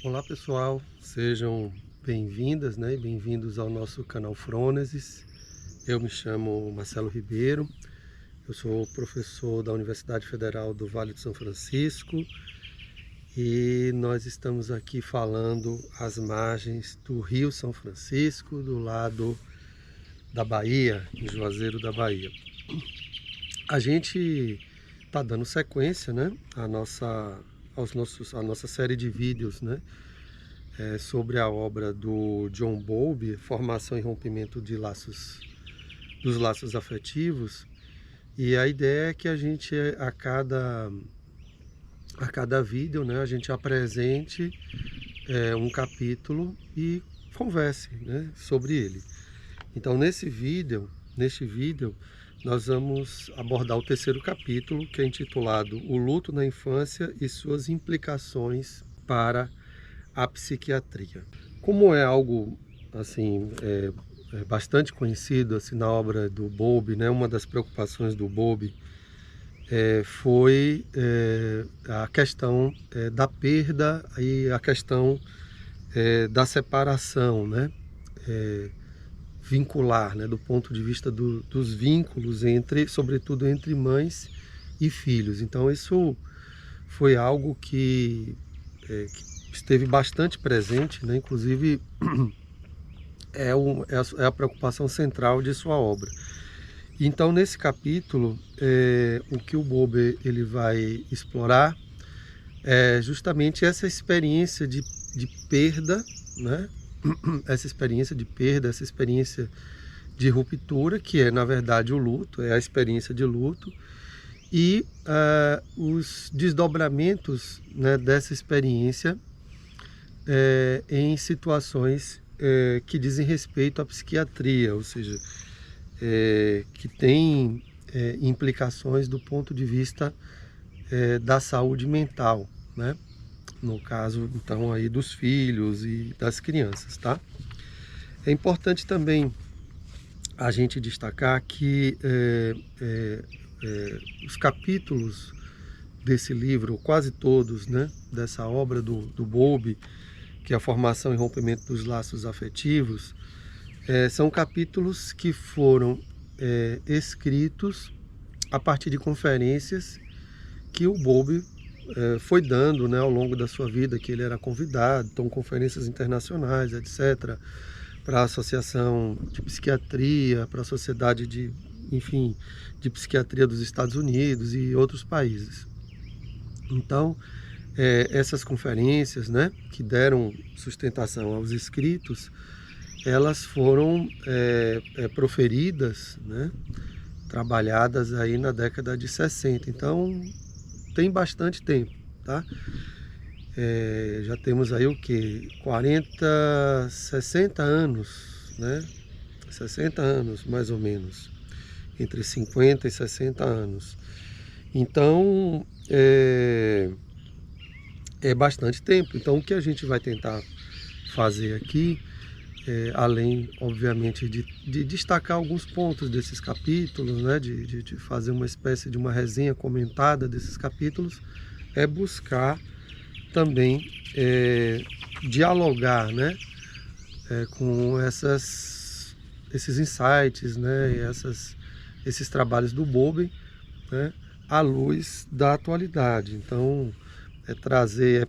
Olá pessoal, sejam bem-vindas, né, e bem-vindos ao nosso canal Frônesis. Eu me chamo Marcelo Ribeiro, eu sou professor da Universidade Federal do Vale do São Francisco e nós estamos aqui falando às margens do Rio São Francisco, do lado da Bahia, em Juazeiro da Bahia. A gente está dando sequência, né, a nossa série de vídeos, né, sobre a obra do John Bowlby, Formação e Rompimento dos Laços Afetivos. E a ideia é que a gente, a cada vídeo, né, a gente apresente um capítulo e converse, né, sobre ele. Então, neste vídeo, nós vamos abordar o terceiro capítulo, que é intitulado O Luto na Infância e Suas Implicações para a Psiquiatria. Como é algo assim bastante conhecido assim, na obra do Bowlby, né, uma das preocupações do Bowlby foi a questão da perda e a questão da separação, né, vincular, né, do ponto de vista dos vínculos sobretudo entre mães e filhos. Então isso foi algo que esteve bastante presente, né, inclusive é a preocupação central de sua obra. Então nesse capítulo o que o Bowlby ele vai explorar é justamente essa experiência de perda, né? Essa experiência de perda, essa experiência de ruptura, que é na verdade o luto, é a experiência de luto, e os desdobramentos, né, dessa experiência em situações que dizem respeito à psiquiatria, ou seja, que tem implicações do ponto de vista da saúde mental, né? No caso, então, aí dos filhos e das crianças, tá? É importante também a gente destacar que os capítulos desse livro, quase todos, né, dessa obra do Bowlby, que é a Formação e Rompimento dos Laços Afetivos, são capítulos que foram escritos a partir de conferências que o Bowlby foi dando, né, ao longo da sua vida, que ele era convidado, então conferências internacionais, etc., para a Associação de Psiquiatria, para a Sociedade de Psiquiatria dos Estados Unidos e outros países. Então, essas conferências, né, que deram sustentação aos escritos, elas foram proferidas, né, trabalhadas aí na década de 60. Então, tem bastante tempo, tá? Já temos aí o que? 40, 60 anos, né? 60 anos, mais ou menos. Entre 50 e 60 anos. Então, é bastante tempo. Então, o que a gente vai tentar fazer aqui, além, obviamente, de destacar alguns pontos desses capítulos, né? De fazer uma espécie de uma resenha comentada desses capítulos, é buscar também dialogar, né, com esses insights, né, e esses trabalhos do Bowlby, né, à luz da atualidade. Então,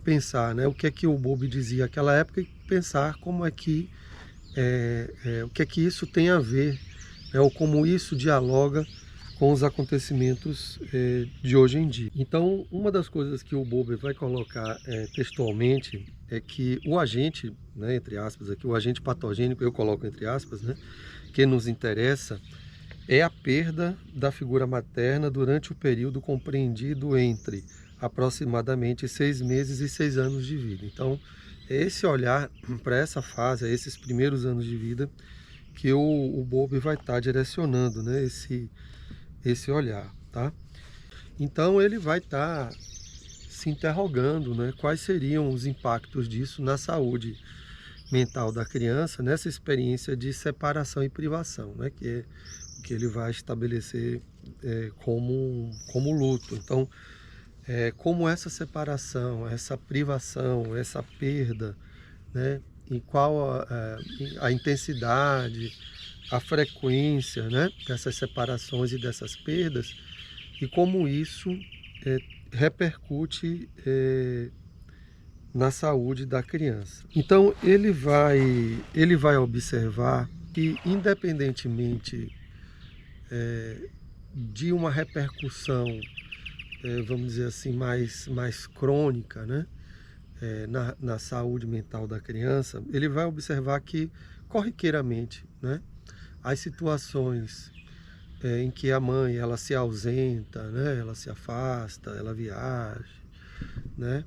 pensar, né, o que é que o Bowlby dizia naquela época e pensar como é que o que é que isso tem a ver, né, ou como isso dialoga com os acontecimentos de hoje em dia. Então, uma das coisas que o Bowlby vai colocar textualmente é que o agente, né, entre aspas, aqui, o agente patogênico, eu coloco entre aspas, né, que nos interessa é a perda da figura materna durante o período compreendido entre aproximadamente 6 meses e 6 anos de vida. Então, é esse olhar para essa fase, esses primeiros anos de vida, que o Bowlby vai estar direcionando, né, esse olhar, tá? Então ele vai estar se interrogando, né, quais seriam os impactos disso na saúde mental da criança, nessa experiência de separação e privação, né, que é o que ele vai estabelecer como luto. Então, como essa separação, essa privação, essa perda, né, e qual a intensidade, a frequência, né, dessas separações e dessas perdas, e como isso é, repercute na saúde da criança. Então ele vai observar que, independentemente de uma repercussão, vamos dizer assim, mais crônica, né, na saúde mental da criança, ele vai observar que, corriqueiramente, né, as situações em que a mãe ela se ausenta, né, ela se afasta, ela viaja, né,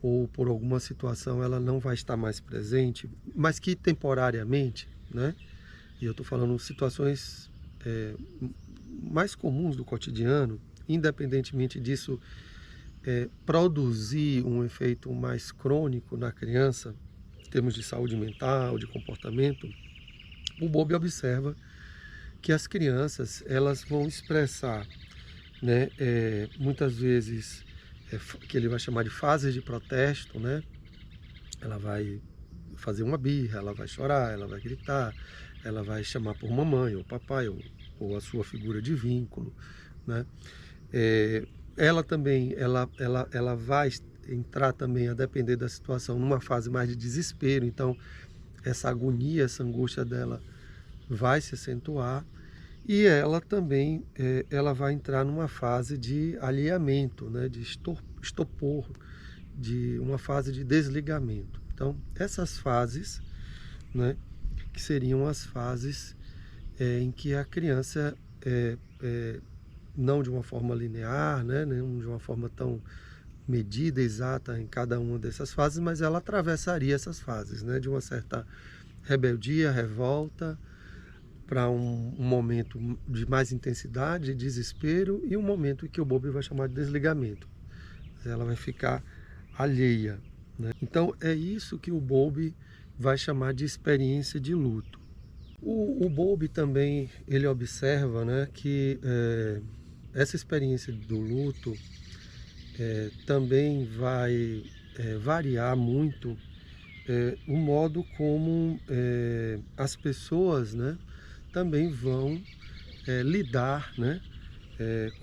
ou por alguma situação ela não vai estar mais presente, mas que temporariamente, né, e eu estou falando situações mais comuns do cotidiano, independentemente disso produzir um efeito mais crônico na criança, em termos de saúde mental, de comportamento, o Bowlby observa que as crianças elas vão expressar, né, muitas vezes, que ele vai chamar de fases de protesto, né? Ela vai fazer uma birra, ela vai chorar, ela vai gritar, ela vai chamar por mamãe ou papai ou a sua figura de vínculo, né? Ela também, ela vai entrar também, a depender da situação, numa fase mais de desespero. Então essa agonia, essa angústia dela vai se acentuar, e ela também ela vai entrar numa fase de alheamento, né, de estopor, de uma fase de desligamento. Então essas fases, né, que seriam as fases em que a criança não de uma forma linear, né, não de uma forma tão medida, exata em cada uma dessas fases, mas ela atravessaria essas fases, né, de uma certa rebeldia, revolta, para um momento de mais intensidade, desespero, e um momento que o Bowlby vai chamar de desligamento. Ela vai ficar alheia, né? Então é isso que o Bowlby vai chamar de experiência de luto. O Bowlby também ele observa, né, que essa experiência do luto também vai variar muito o modo como as pessoas, né, também vão lidar, né,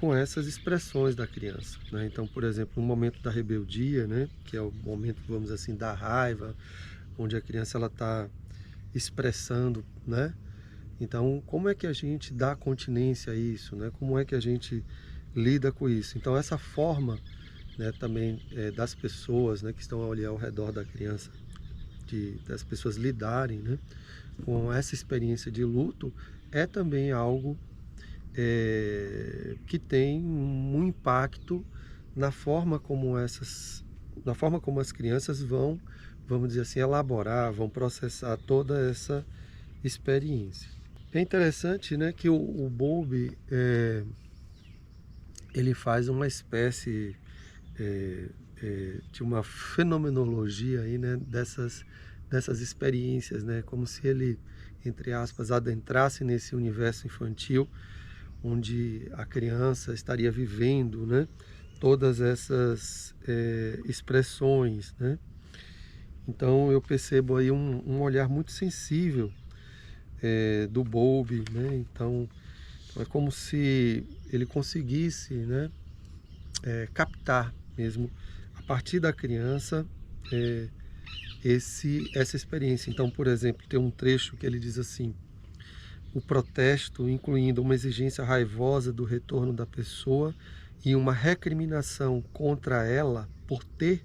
com essas expressões da criança, né? Então, por exemplo, no momento da rebeldia, né, que é o momento, vamos assim, da raiva, onde a criança ela está expressando, né? Então, como é que a gente dá continência a isso, né? Como é que a gente lida com isso? Então, essa forma, né, também das pessoas, né, que estão ali ao redor da criança, das pessoas lidarem, né, com essa experiência de luto, é também algo que tem um impacto na forma como as crianças vão, vamos dizer assim, elaborar, vão processar toda essa experiência. É interessante, né, que o Bowlby ele faz uma espécie de uma fenomenologia aí, né, dessas experiências, né, como se ele, entre aspas, adentrasse nesse universo infantil, onde a criança estaria vivendo, né, todas essas expressões, né? Então eu percebo aí um olhar muito sensível do Bowlby, né? Então é como se ele conseguisse, né, captar mesmo a partir da criança essa experiência. Então, por exemplo, tem um trecho que ele diz assim: o protesto, incluindo uma exigência raivosa do retorno da pessoa e uma recriminação contra ela por ter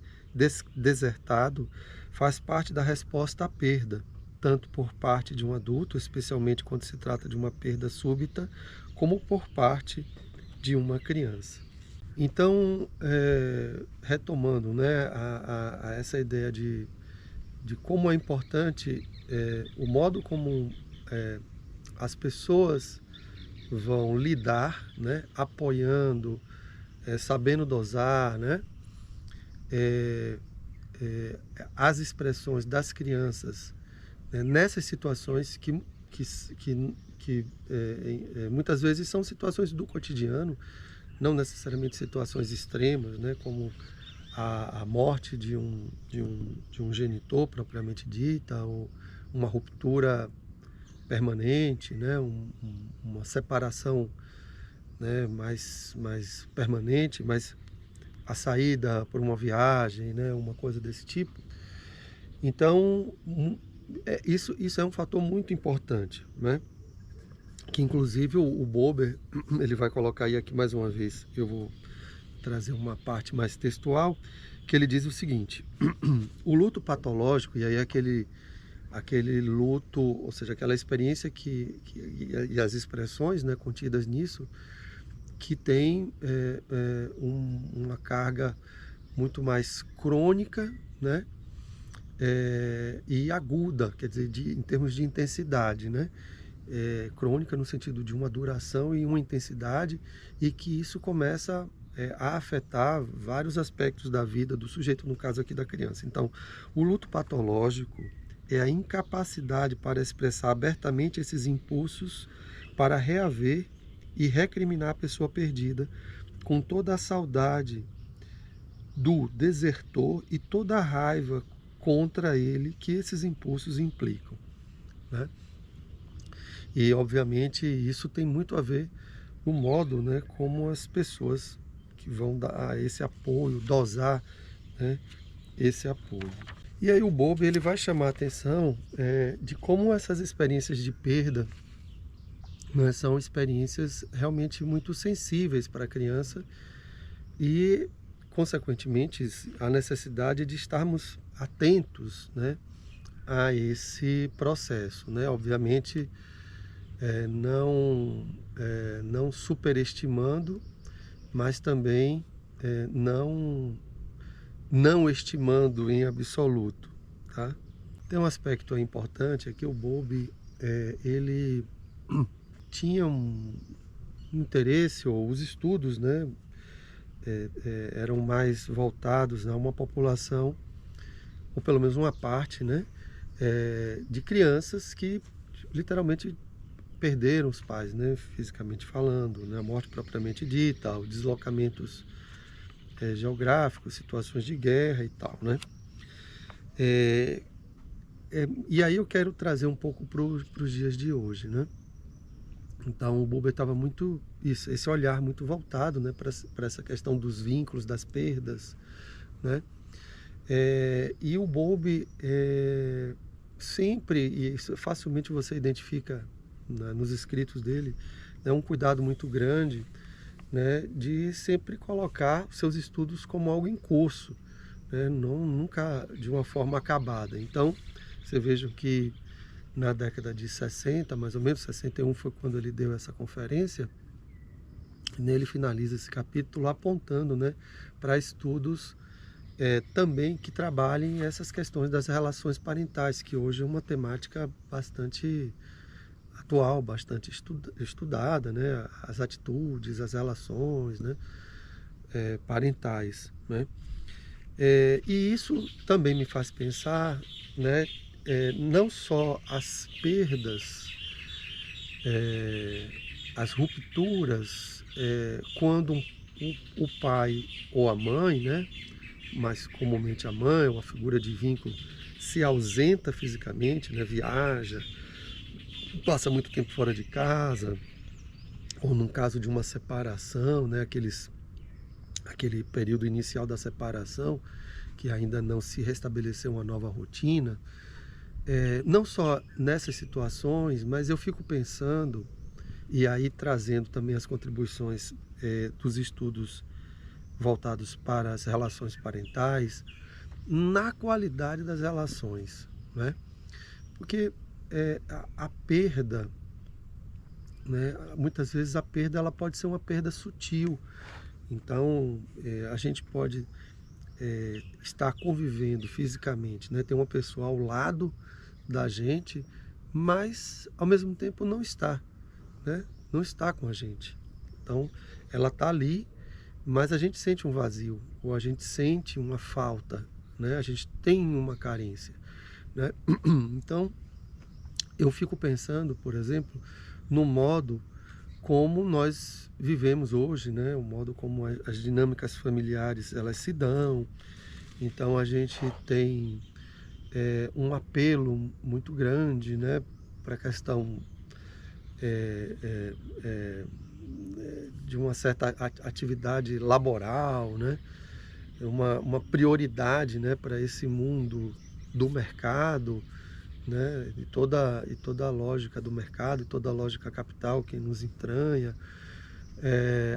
desertado, faz parte da resposta à perda, tanto por parte de um adulto, especialmente quando se trata de uma perda súbita, como por parte de uma criança. Então, retomando, né, a essa ideia de como é importante o modo como as pessoas vão lidar, né, apoiando, sabendo dosar, né, as expressões das crianças, né, nessas situações que muitas vezes são situações do cotidiano, não necessariamente situações extremas, né, como a morte de um genitor propriamente dita, ou uma ruptura permanente, né, uma separação, né, mais permanente, mas a saída por uma viagem, né, uma coisa desse tipo. Então, isso é um fator muito importante, né? Que inclusive o Bober, ele vai colocar aí aqui mais uma vez, eu vou trazer uma parte mais textual, que ele diz o seguinte: o luto patológico, e aí aquele luto, ou seja, aquela experiência e as expressões, né, contidas nisso, que tem uma carga muito mais crônica, né, e aguda, quer dizer, em termos de intensidade, né? Crônica no sentido de uma duração e uma intensidade, e que isso começa a afetar vários aspectos da vida do sujeito, no caso aqui da criança. Então, o luto patológico é a incapacidade para expressar abertamente esses impulsos para reaver e recriminar a pessoa perdida, com toda a saudade do desertor e toda a raiva contra ele que esses impulsos implicam, né? E obviamente isso tem muito a ver no modo, né, como as pessoas que vão dar esse apoio, dosar, né, esse apoio. E aí o Bowlby, ele vai chamar a atenção de como essas experiências de perda, né, são experiências realmente muito sensíveis para a criança e, consequentemente, a necessidade de estarmos atentos, né, a esse processo, né? Obviamente, não superestimando, mas também não estimando em absoluto, tá? Tem um aspecto importante aqui, o Bowlby, ele tinha um interesse, ou os estudos, né, eram mais voltados a uma população, ou pelo menos uma parte, né, de crianças que literalmente perderam os pais, né, fisicamente falando, né, a morte propriamente dita, os deslocamentos geográficos, situações de guerra e tal, né. E aí eu quero trazer um pouco para os dias de hoje, né. Então o Buber estava muito, esse olhar muito voltado, né, para essa questão dos vínculos, das perdas, né. E o Bowlby sempre, e isso facilmente você identifica, né, nos escritos dele, é um cuidado muito grande, né, de sempre colocar seus estudos como algo em curso, né, nunca de uma forma acabada. Então, você veja que na década de 60, mais ou menos, 61 foi quando ele deu essa conferência, e nele finaliza esse capítulo apontando, né, para estudos também que trabalhem essas questões das relações parentais, que hoje é uma temática bastante atual, bastante estudada, né, as atitudes, as relações, né, parentais, né. E isso também me faz pensar, né, não só as perdas, as rupturas, quando o pai ou a mãe, né, mas comumente a mãe, ou a figura de vínculo, se ausenta fisicamente, né, viaja, passa muito tempo fora de casa, ou num caso de uma separação, né, aquele período inicial da separação, que ainda não se restabeleceu uma nova rotina. Não só nessas situações, mas eu fico pensando, e aí trazendo também as contribuições dos estudos voltados para as relações parentais, na qualidade das relações, né? Porque a perda, né, muitas vezes a perda ela pode ser uma perda sutil. Então, a gente pode estar convivendo fisicamente, né, ter uma pessoa ao lado da gente, mas ao mesmo tempo não está, né? Não está com a gente. Então, ela está ali, mas a gente sente um vazio, ou a gente sente uma falta, né? A gente tem uma carência, né? Então, eu fico pensando, por exemplo, no modo como nós vivemos hoje, né? O modo como as dinâmicas familiares elas se dão. Então a gente tem um apelo muito grande, né, para a questão eh eh eh de uma certa atividade laboral, né, uma prioridade, né, para esse mundo do mercado, né, e toda a lógica do mercado, e toda a lógica capital que nos entranha,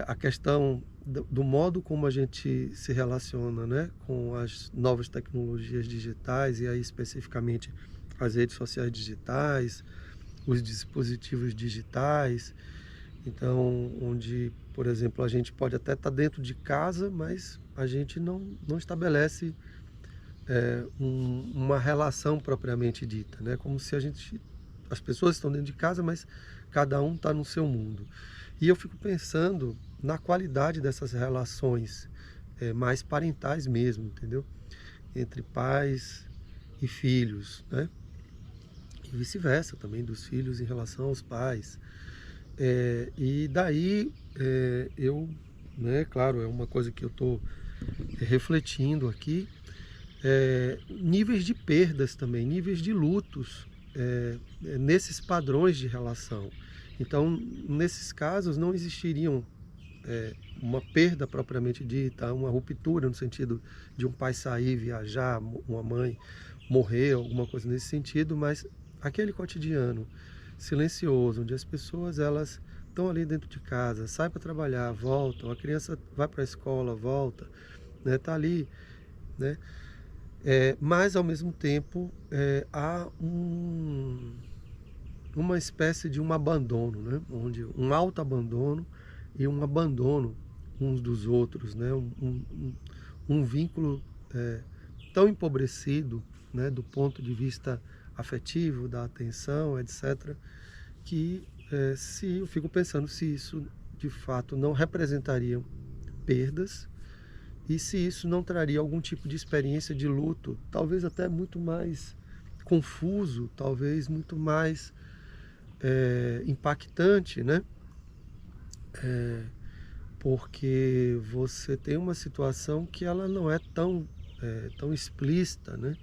a questão do modo como a gente se relaciona, né, com as novas tecnologias digitais, e aí especificamente as redes sociais digitais, os dispositivos digitais. Então, onde, por exemplo, a gente pode até estar dentro de casa, mas a gente não estabelece uma relação propriamente dita, né? Como se as pessoas estão dentro de casa, mas cada um está no seu mundo. E eu fico pensando na qualidade dessas relações mais parentais mesmo, entendeu? Entre pais e filhos, né? E vice-versa também, dos filhos em relação aos pais. E daí eu, né, claro, é uma coisa que eu estou refletindo aqui, níveis de perdas também, níveis de lutos nesses padrões de relação. Então, nesses casos, não existiriam uma perda propriamente dita, uma ruptura no sentido de um pai sair, viajar, uma mãe morrer, alguma coisa nesse sentido, mas aquele cotidiano silencioso, onde as pessoas elas estão ali dentro de casa, saem para trabalhar, voltam, a criança vai para a escola, volta, né, tá ali, né? Mas ao mesmo tempo há uma espécie de um abandono, né? Onde um autoabandono e um abandono uns dos outros, né? Um vínculo tão empobrecido, né? Do ponto de vista afetivo, da atenção, etc., que se eu fico pensando se isso de fato não representaria perdas e se isso não traria algum tipo de experiência de luto, talvez até muito mais confuso, talvez muito mais impactante, né? Porque você tem uma situação que ela não é tão explícita, né?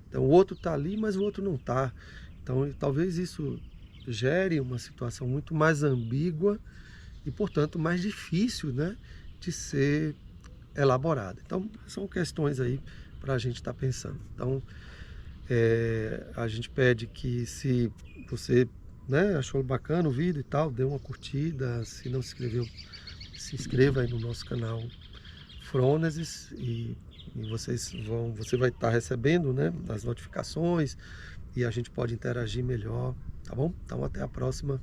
Então o outro está ali, mas o outro não está. Então talvez isso gere uma situação muito mais ambígua e, portanto, mais difícil, né, de ser elaborada. Então são questões aí para a gente estar pensando. Então a gente pede que, se você, né, achou bacana o vídeo e tal, dê uma curtida. Se não se inscreveu, se inscreva aí no nosso canal Frônesis, e você vai estar recebendo, né, as notificações, e a gente pode interagir melhor, tá bom? Então até a próxima.